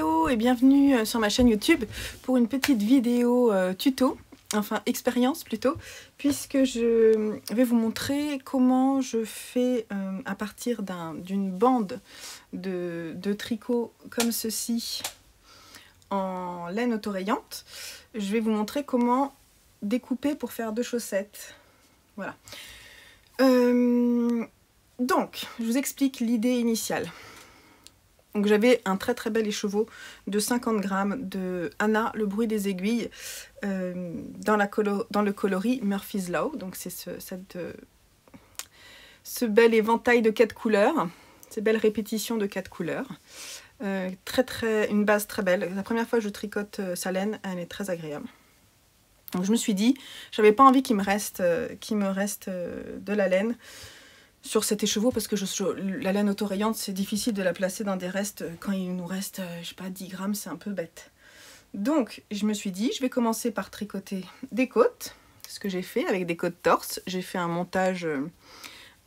Hello et bienvenue sur ma chaîne YouTube pour une petite vidéo tuto, enfin expérience plutôt, puisque je vais vous montrer comment je fais à partir d'une bande de tricot comme ceci en laine autorayante. Je vais vous montrer comment découper pour faire deux chaussettes. Voilà. Donc, je vous explique l'idée initiale. Donc j'avais un très très bel écheveau de 50 grammes de Anna, le bruit des aiguilles, dans le coloris Murphy's Law. Donc c'est ce bel éventail de 4 couleurs, ces belles répétitions de 4 couleurs. Une base très belle. La première fois que je tricote sa laine, elle est très agréable. Donc je me suis dit, j'avais pas envie qu'il me reste de la laine sur cet écheveau, parce que la laine autorayante, c'est difficile de la placer dans des restes. Quand il nous reste, je sais pas, 10 grammes, c'est un peu bête. Donc, je me suis dit, je vais commencer par tricoter des côtes. Ce que j'ai fait avec des côtes torse. J'ai fait un montage,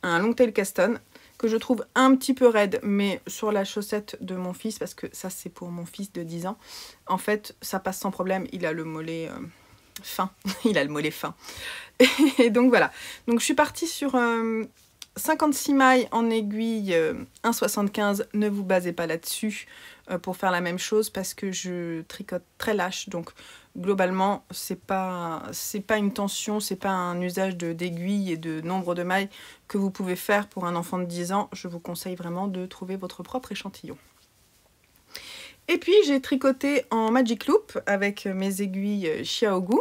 un long tail caston, que je trouve un petit peu raide, mais sur la chaussette de mon fils, parce que ça, c'est pour mon fils de 10 ans. En fait, ça passe sans problème. Il a le mollet fin. Il a le mollet fin. Et donc, voilà. Donc, je suis partie sur 56 mailles en aiguille 1,75, ne vous basez pas là-dessus pour faire la même chose, parce que je tricote très lâche, donc globalement c'est pas une tension, c'est pas un usage d'aiguille et de nombre de mailles que vous pouvez faire pour un enfant de 10 ans. Je vous conseille vraiment de trouver votre propre échantillon. Et puis j'ai tricoté en Magic Loop avec mes aiguilles Xiaogu.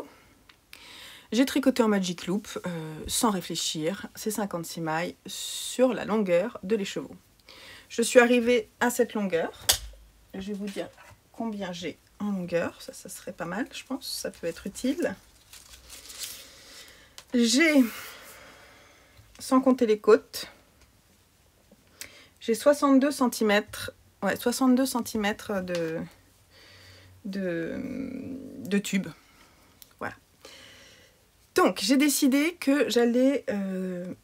J'ai tricoté en Magic Loop sans réfléchir, ces 56 mailles sur la longueur de l'écheveau. Je suis arrivée à cette longueur. Je vais vous dire combien j'ai en longueur. Ça serait pas mal, je pense. Ça peut être utile. J'ai, sans compter les côtes, j'ai 62 cm. Ouais, 62 cm de tube. Donc, j'ai décidé que j'allais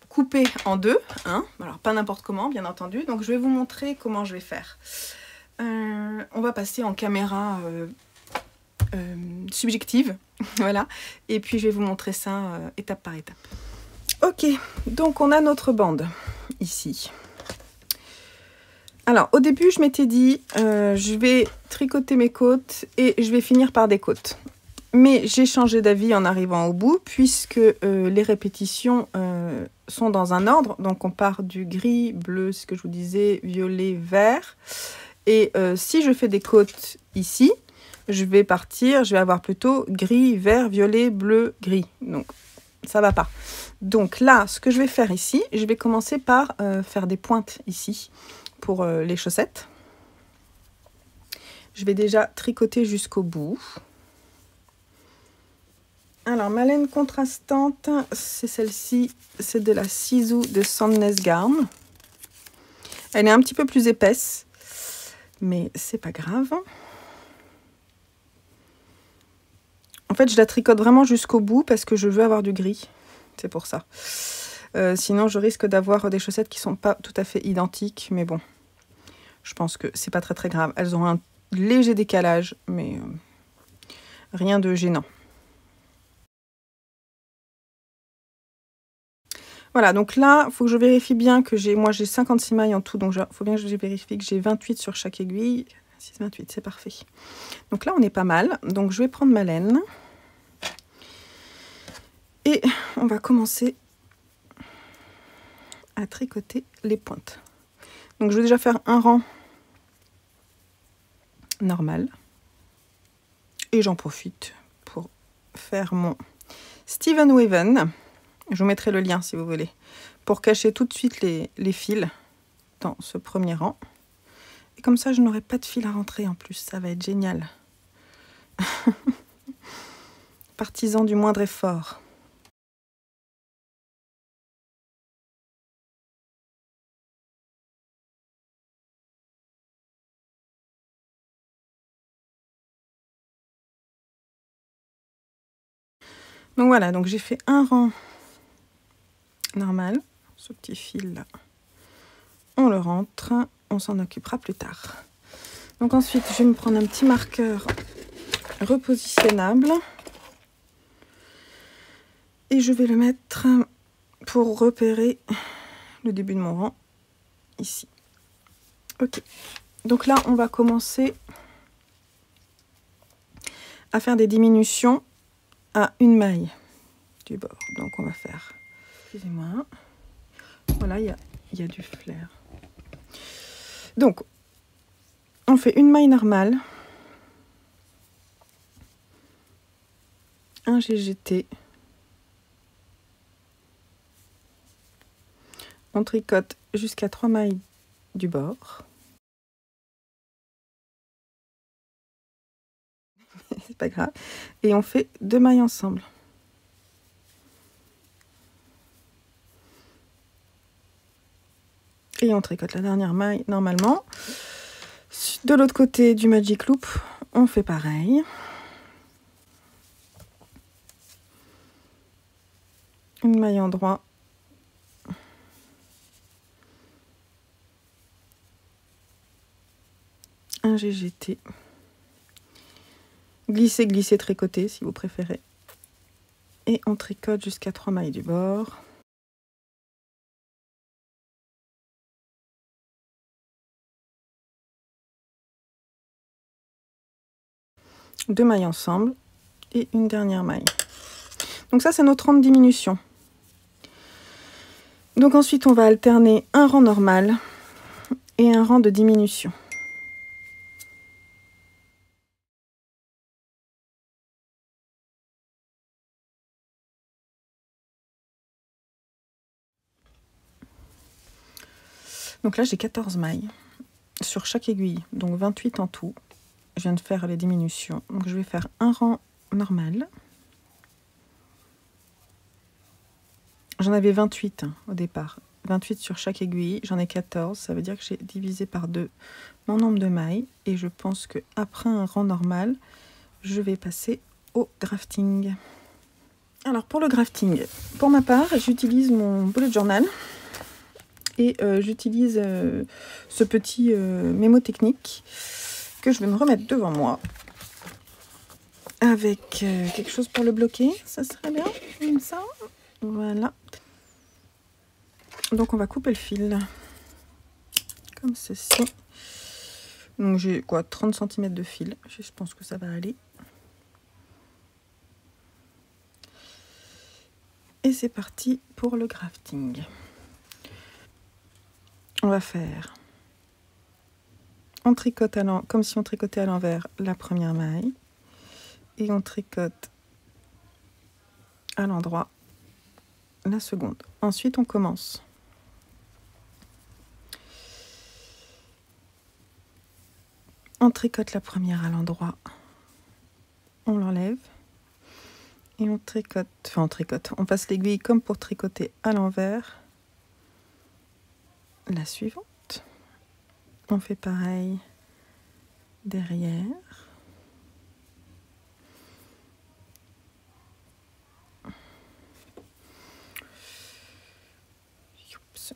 couper en deux, hein. Alors pas n'importe comment, bien entendu. Donc, je vais vous montrer comment je vais faire. On va passer en caméra subjective, voilà. Et puis, je vais vous montrer ça étape par étape. Ok, donc on a notre bande ici. Alors, au début, je m'étais dit, je vais tricoter mes côtes et je vais finir par des côtes. Mais j'ai changé d'avis en arrivant au bout, puisque les répétitions sont dans un ordre. Donc on part du gris, bleu, ce que je vous disais, violet, vert. Et si je fais des côtes ici, je vais avoir plutôt gris, vert, violet, bleu, gris. Donc ça va pas. Donc là, ce que je vais faire ici, je vais commencer par faire des pointes ici pour les chaussettes. Je vais déjà tricoter jusqu'au bout. Alors, ma laine contrastante, c'est celle-ci, c'est de la Sisu de Sandnes Garn. Elle est un petit peu plus épaisse, mais c'est pas grave. En fait, je la tricote vraiment jusqu'au bout parce que je veux avoir du gris, c'est pour ça. Sinon, je risque d'avoir des chaussettes qui sont pas tout à fait identiques, mais bon, je pense que c'est pas très grave. Elles ont un léger décalage, mais rien de gênant. Voilà, donc là, il faut que je vérifie bien que moi j'ai 56 mailles en tout, donc il faut bien que je vérifie que j'ai 28 sur chaque aiguille. 6, 28, c'est parfait. Donc là, on est pas mal. Donc je vais prendre ma laine. Et on va commencer à tricoter les pointes. Donc je vais déjà faire un rang normal. Et j'en profite pour faire mon Steven Weaven. Je vous mettrai le lien si vous voulez, pour cacher tout de suite les fils dans ce premier rang. Et comme ça, je n'aurai pas de fil à rentrer en plus. Ça va être génial. Partisan du moindre effort. Donc voilà, donc j'ai fait un rang normal. Ce petit fil là, on le rentre. On s'en occupera plus tard. Donc ensuite, je vais me prendre un petit marqueur repositionnable. Et je vais le mettre pour repérer le début de mon rang, ici. Ok, donc là, on va commencer à faire des diminutions à une maille du bord. Donc on va faire, excusez-moi, voilà, il y a du flair. Donc, on fait une maille normale, un GGT, on tricote jusqu'à 3 mailles du bord. C'est pas grave. Et on fait 2 mailles ensemble. Et on tricote la dernière maille normalement. De l'autre côté du Magic Loop, on fait pareil. Une maille en droit. Un GGT. Glisser, glisser, tricoter si vous préférez. Et on tricote jusqu'à 3 mailles du bord. Deux mailles ensemble et une dernière maille. Donc ça, c'est notre rang de diminution. Donc ensuite, on va alterner un rang normal et un rang de diminution. Donc là, j'ai 14 mailles sur chaque aiguille, donc 28 en tout. Je viens de faire les diminutions. Donc je vais faire un rang normal. J'en avais 28 au départ. 28 sur chaque aiguille, j'en ai 14. Ça veut dire que j'ai divisé par 2 mon nombre de mailles. Et je pense qu'après un rang normal, je vais passer au grafting. Alors pour le grafting, pour ma part, j'utilise mon bullet journal. Et j'utilise ce petit mémo technique que je vais me remettre devant moi. Avec quelque chose pour le bloquer, ça serait bien, comme ça. Voilà. Donc on va couper le fil, comme ceci. Donc j'ai quoi, 30 cm de fil, je pense que ça va aller. Et c'est parti pour le grafting. On va faire, on tricote comme si on tricotait à l'envers la première maille. Et on tricote à l'endroit la seconde. Ensuite, on commence. On tricote la première à l'endroit. On l'enlève. Et on tricote, enfin on tricote. On passe l'aiguille comme pour tricoter à l'envers. La suivante. On fait pareil derrière.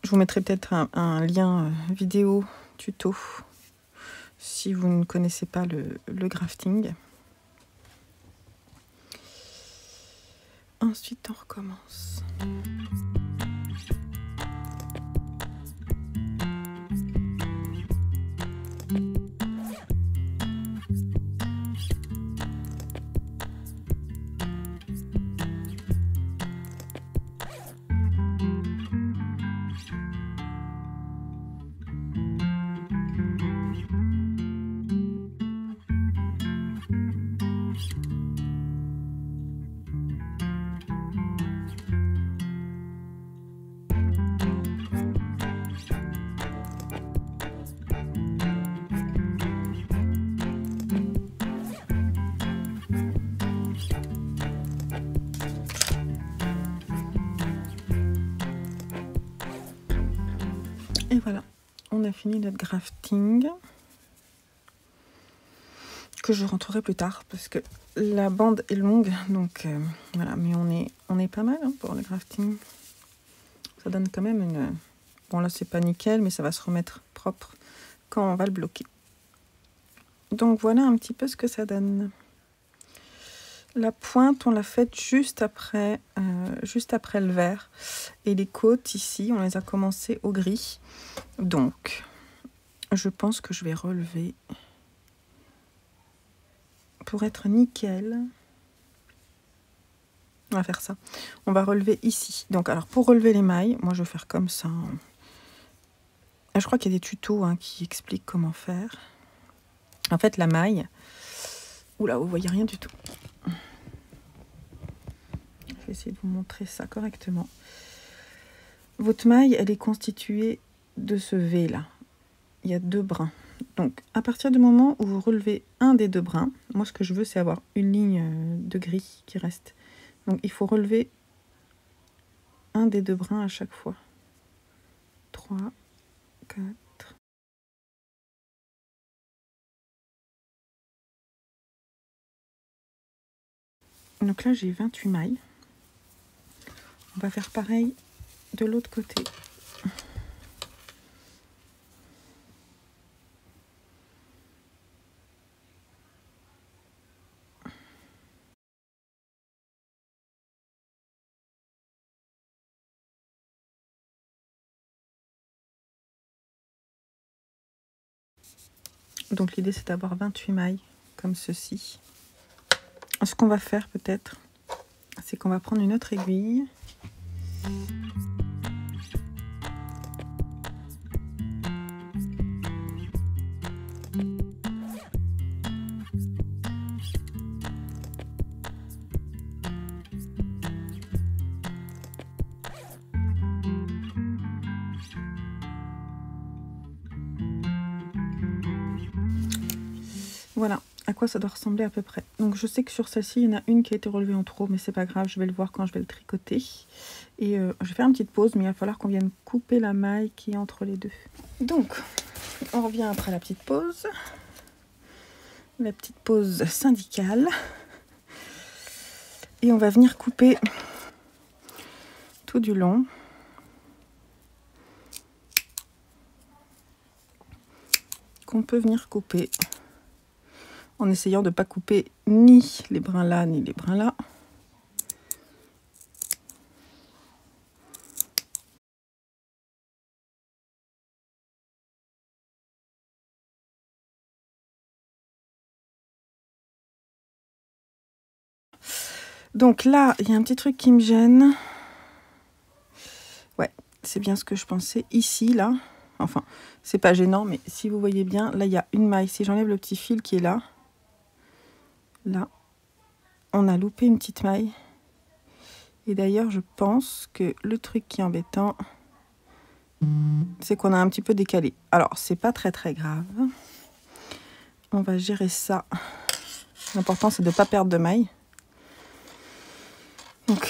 Je vous mettrai peut-être un lien vidéo tuto si vous ne connaissez pas le grafting. Ensuite, on recommence. Et voilà, on a fini notre grafting que je rentrerai plus tard parce que la bande est longue, donc voilà, mais on est pas mal pour le grafting. Ça donne quand même une... Bon là c'est pas nickel, mais ça va se remettre propre quand on va le bloquer. Donc voilà un petit peu ce que ça donne. La pointe, on l'a faite juste après le vert. Et les côtes ici, on les a commencées au gris. Donc, je pense que je vais relever pour être nickel. On va faire ça. On va relever ici. Donc, alors pour relever les mailles, moi je vais faire comme ça. Je crois qu'il y a des tutos qui expliquent comment faire. En fait, la maille... Oula, vous voyez rien du tout. Je vais essayer de vous montrer ça correctement. Votre maille, elle est constituée de ce V là. Il y a 2 brins. Donc, à partir du moment où vous relevez un des 2 brins, moi ce que je veux, c'est avoir une ligne de gris qui reste. Donc, il faut relever un des 2 brins à chaque fois. 3, 4. Donc là, j'ai 28 mailles. On va faire pareil de l'autre côté. Donc l'idée, c'est d'avoir 28 mailles comme ceci. Ce qu'on va faire peut-être, c'est qu'on va prendre une autre aiguille. Voilà à quoi ça doit ressembler à peu près. Donc je sais que sur celle-ci, il y en a une qui a été relevée en trop, mais c'est pas grave, je vais le voir quand je vais le tricoter. Et je vais faire une petite pause, mais il va falloir qu'on vienne couper la maille qui est entre les deux. Donc, on revient après la petite pause. La petite pause syndicale. Et on va venir couper tout du long. Qu'on peut venir couper. En essayant de ne pas couper ni les brins là, ni les brins là. Donc là, il y a un petit truc qui me gêne. Ouais, c'est bien ce que je pensais. Ici, là, enfin, c'est pas gênant, mais si vous voyez bien, là, il y a une maille. Si j'enlève le petit fil qui est là, là, on a loupé une petite maille. Et d'ailleurs, je pense que le truc qui est embêtant, c'est qu'on a un petit peu décalé. Alors, c'est pas très grave. On va gérer ça. L'important, c'est de ne pas perdre de maille. Donc,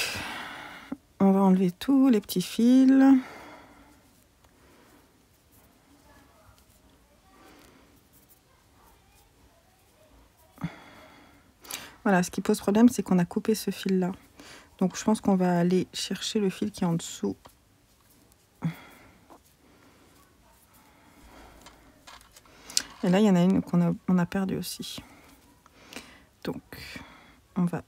on va enlever tous les petits fils. Voilà, ce qui pose problème, c'est qu'on a coupé ce fil-là. Donc, je pense qu'on va aller chercher le fil qui est en dessous. Et là, il y en a une qu'on a perdue aussi. Donc, on va...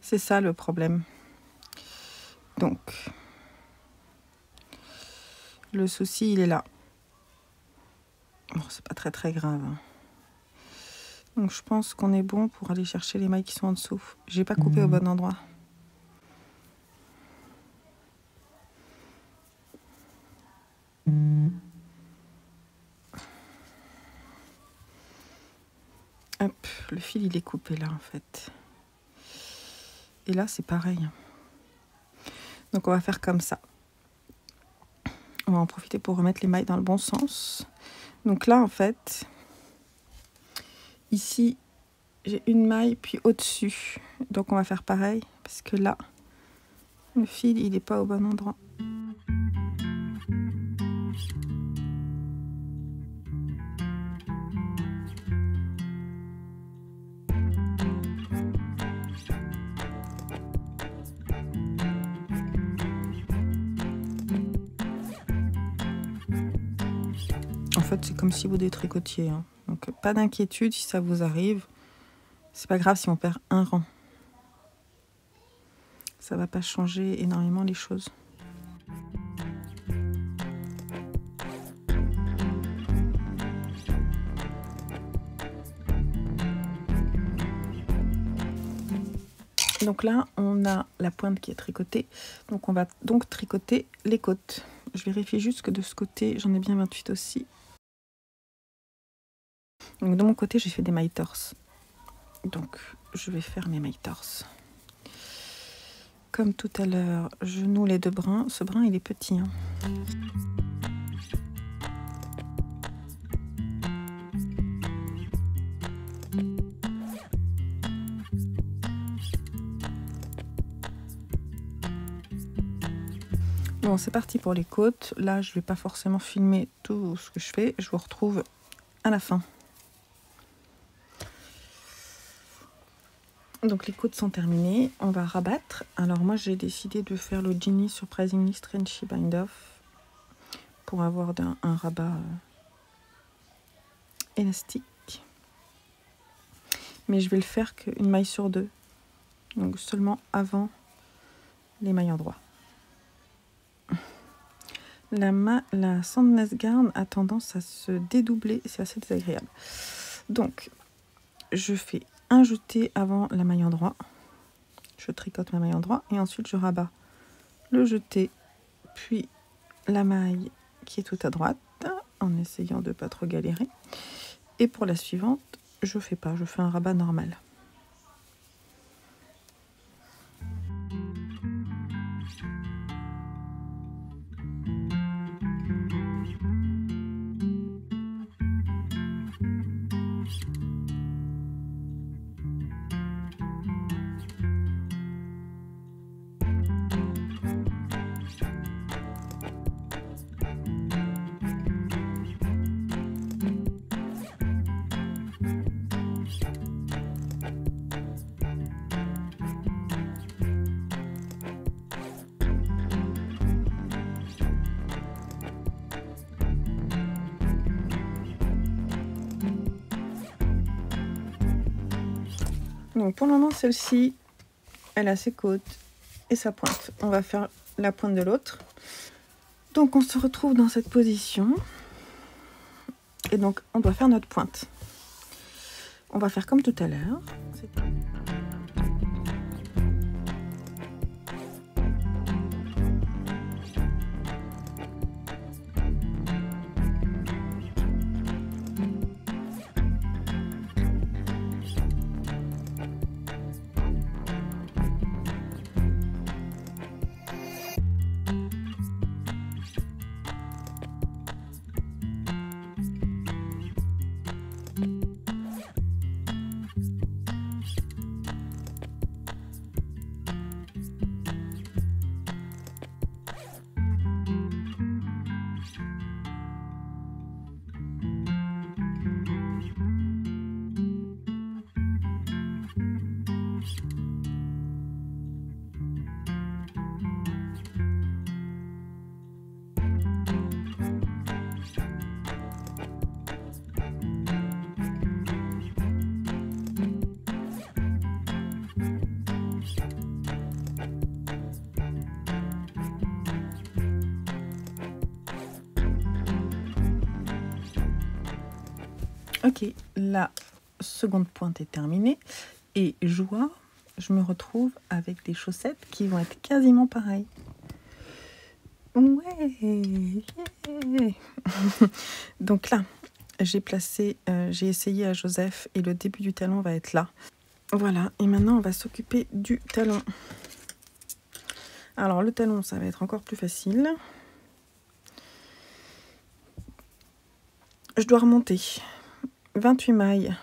C'est ça le problème. Donc, le souci, il est là. Bon, c'est pas très grave. Donc, je pense qu'on est bon pour aller chercher les mailles qui sont en dessous. J'ai pas coupé au bon endroit. Hop, le fil, il est coupé là, en fait. Et là, c'est pareil. Donc, on va faire comme ça. On va en profiter pour remettre les mailles dans le bon sens. Donc là, en fait, ici, j'ai une maille, puis au-dessus. Donc, on va faire pareil, parce que là, le fil, il n'est pas au bon endroit. En fait, c'est comme si vous détricotiez, hein. Donc pas d'inquiétude si ça vous arrive. C'est pas grave si on perd un rang. Ça va pas changer énormément les choses. Donc là, on a la pointe qui est tricotée. Donc on va donc tricoter les côtes. Je vérifie juste que de ce côté, j'en ai bien 28 aussi. Donc de mon côté, j'ai fait des mailles torse. Donc je vais faire mes mailles torse. Comme tout à l'heure, je noue les deux brins. Ce brin, il est petit, hein. Bon, c'est parti pour les côtes. Là, je ne vais pas forcément filmer tout ce que je fais. Je vous retrouve à la fin. Donc les côtes sont terminées. On va rabattre. Alors moi, j'ai décidé de faire le Ginny Surprisingly Stretchy Bind Off pour avoir un rabat élastique. Mais je vais le faire qu'une maille sur deux. Donc seulement avant les mailles endroits. La Sandnes Garn a tendance à se dédoubler, c'est assez désagréable. Donc, je fais un jeté avant la maille endroit. Je tricote ma maille endroit et ensuite je rabats le jeté, puis la maille qui est tout à droite, en essayant de ne pas trop galérer. Et pour la suivante, je fais un rabat normal. Donc pour le moment, celle-ci, elle a ses côtes et sa pointe. On va faire la pointe de l'autre. Donc on se retrouve dans cette position. Et donc on doit faire notre pointe. On va faire comme tout à l'heure. Ok, la seconde pointe est terminée et joie, je me retrouve avec des chaussettes qui vont être quasiment pareilles. Ouais, yeah. Donc là, j'ai essayé à Joseph et le début du talon va être là. Voilà, et maintenant on va s'occuper du talon. Alors le talon, ça va être encore plus facile. Je dois remonter 28 mailles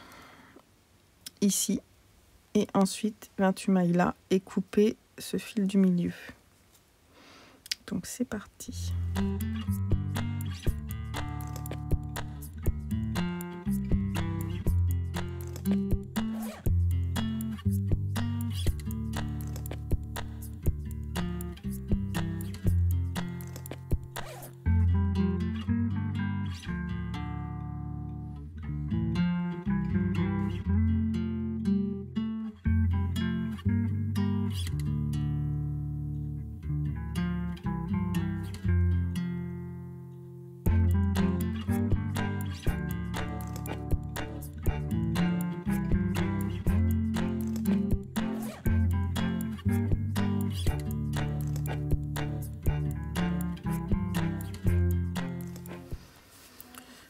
ici et ensuite 28 mailles là et couper ce fil du milieu. Donc c'est parti.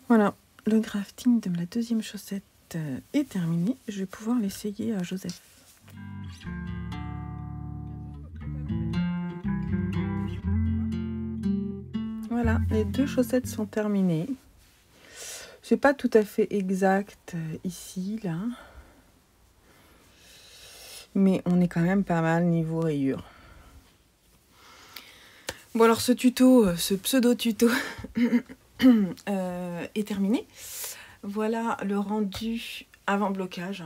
Voilà, le grafting de la deuxième chaussette est terminé. Je vais pouvoir l'essayer à Joseph. Voilà, les deux chaussettes sont terminées. C'est pas tout à fait exact ici, là. Mais on est quand même pas mal niveau rayures. Bon alors ce tuto, ce pseudo-tuto est terminé. Voilà le rendu avant blocage.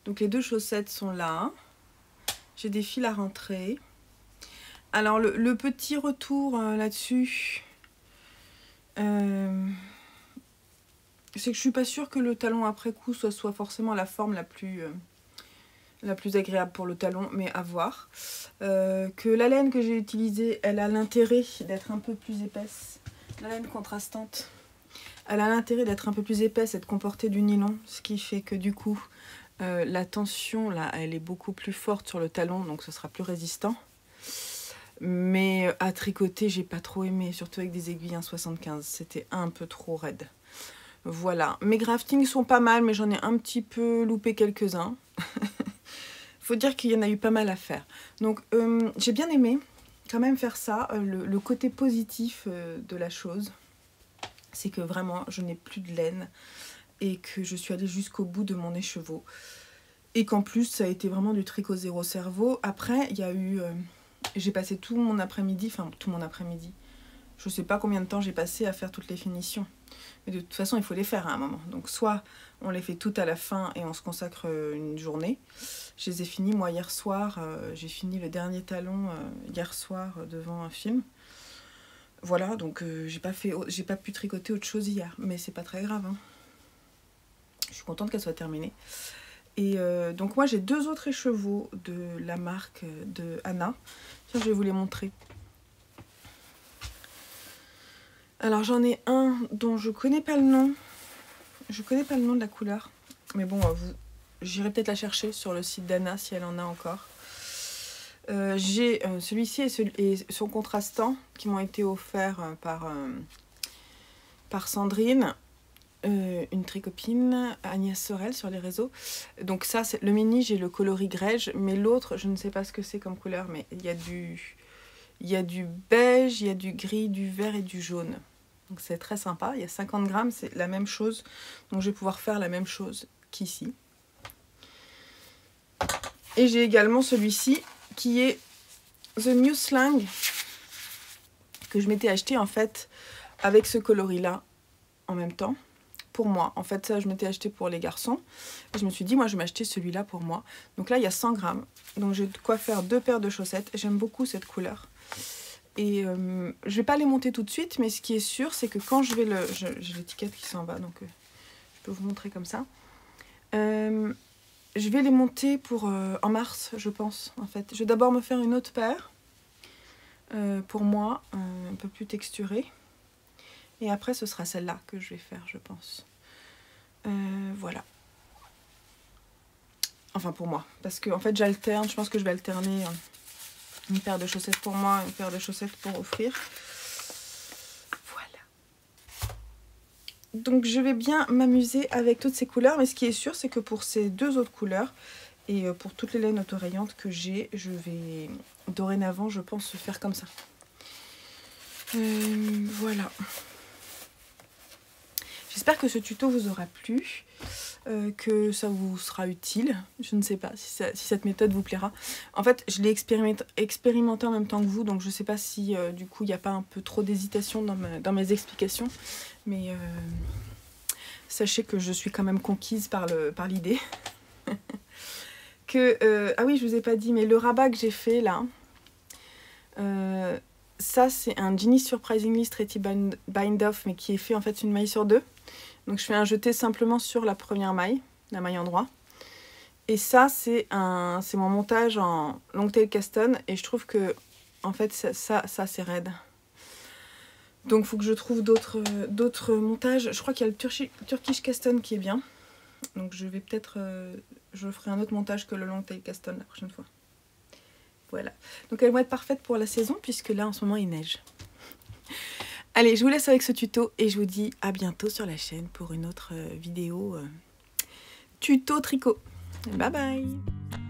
Donc les deux chaussettes sont là. J'ai des fils à rentrer. Alors le petit retour là-dessus, c'est que je suis pas sûre que le talon après coup soit forcément la forme la plus agréable pour le talon, mais à voir. Que la laine que j'ai utilisée, elle a l'intérêt d'être un peu plus épaisse. La laine contrastante, elle a l'intérêt d'être un peu plus épaisse et de comporter du nylon, ce qui fait que du coup, la tension là, elle est beaucoup plus forte sur le talon, donc ce sera plus résistant. Mais à tricoter, j'ai pas trop aimé, surtout avec des aiguilles 1,75. C'était un peu trop raide. Voilà, mes graftings sont pas mal, mais j'en ai un petit peu loupé quelques-uns. Faut dire qu'il y en a eu pas mal à faire. Donc j'ai bien aimé quand même faire ça. Le côté positif de la chose, c'est que vraiment je n'ai plus de laine et que je suis allée jusqu'au bout de mon écheveau. Et qu'en plus ça a été vraiment du tricot zéro cerveau. Après il y a eu... j'ai passé tout mon après-midi, enfin tout mon après-midi. Je sais pas combien de temps j'ai passé à faire toutes les finitions. Mais de toute façon, il faut les faire à un moment. Donc soit on les fait toutes à la fin et on se consacre une journée. Je les ai finis moi hier soir. J'ai fini le dernier talon hier soir devant un film. Voilà, donc j'ai pas pu tricoter autre chose hier. Mais c'est pas très grave. Hein. Je suis contente qu'elle soit terminée. Et donc moi j'ai deux autres écheveaux de la marque de Anna. Tiens, je vais vous les montrer. Alors j'en ai un dont je connais pas le nom. Je connais pas le nom de la couleur. Mais bon, j'irai peut-être la chercher sur le site d'Anna si elle en a encore. J'ai celui-ci et son contrastant qui m'ont été offerts par Sandrine, une tricopine, Agnès Sorel sur les réseaux. Donc ça, c'est le mini, j'ai le coloris grège, mais l'autre, je ne sais pas ce que c'est comme couleur, mais il y a du beige, il y a du gris, du vert et du jaune. Donc c'est très sympa, il y a 50 grammes, c'est la même chose. Donc je vais pouvoir faire la même chose qu'ici. Et j'ai également celui-ci qui est The New Slang, que je m'étais acheté en fait avec ce coloris-là en même temps. Pour moi, en fait ça je m'étais acheté pour les garçons. Et je me suis dit moi je vais m'acheter celui-là pour moi. Donc là il y a 100 grammes, donc j'ai de quoi faire 2 paires de chaussettes. J'aime beaucoup cette couleur. Et je vais pas les monter tout de suite, mais ce qui est sûr, c'est que quand je vais j'ai l'étiquette qui s'en va, donc je peux vous montrer comme ça. Je vais les monter pour en mars, je pense, en fait. Je vais d'abord me faire une autre paire, pour moi, un peu plus texturée. Et après, ce sera celle-là que je vais faire, je pense. Voilà. Enfin, pour moi. Parce que, en fait, j'alterne, je pense que je vais alterner... une paire de chaussettes pour moi, une paire de chaussettes pour offrir. Voilà. Donc je vais bien m'amuser avec toutes ces couleurs. Mais ce qui est sûr, c'est que pour ces deux autres couleurs, et pour toutes les laines autorayantes que j'ai, je vais dorénavant, je pense, faire comme ça. Voilà. J'espère que ce tuto vous aura plu. Que ça vous sera utile. Je ne sais pas si cette méthode vous plaira. En fait, je l'ai expérimenté en même temps que vous, donc je ne sais pas si du coup il n'y a pas un peu trop d'hésitation dans mes explications. Mais sachez que je suis quand même conquise par l'idée. Ah oui, je vous ai pas dit, mais le rabat que j'ai fait là, ça c'est un Ginny Surprisingly Stretchy Bind Off, mais qui est fait en fait une maille sur deux. Donc je fais un jeté simplement sur la première maille, la maille en droit. Et ça c'est mon montage en Longtail Caston, et je trouve que en fait ça c'est raide. Donc il faut que je trouve d'autres montages. Je crois qu'il y a le Turkish Caston qui est bien. Donc je vais peut-être je ferai un autre montage que le Longtail Caston la prochaine fois. Voilà. Donc elles vont être parfaites pour la saison puisque là en ce moment il neige. Allez, je vous laisse avec ce tuto et je vous dis à bientôt sur la chaîne pour une autre vidéo tuto tricot. Bye bye.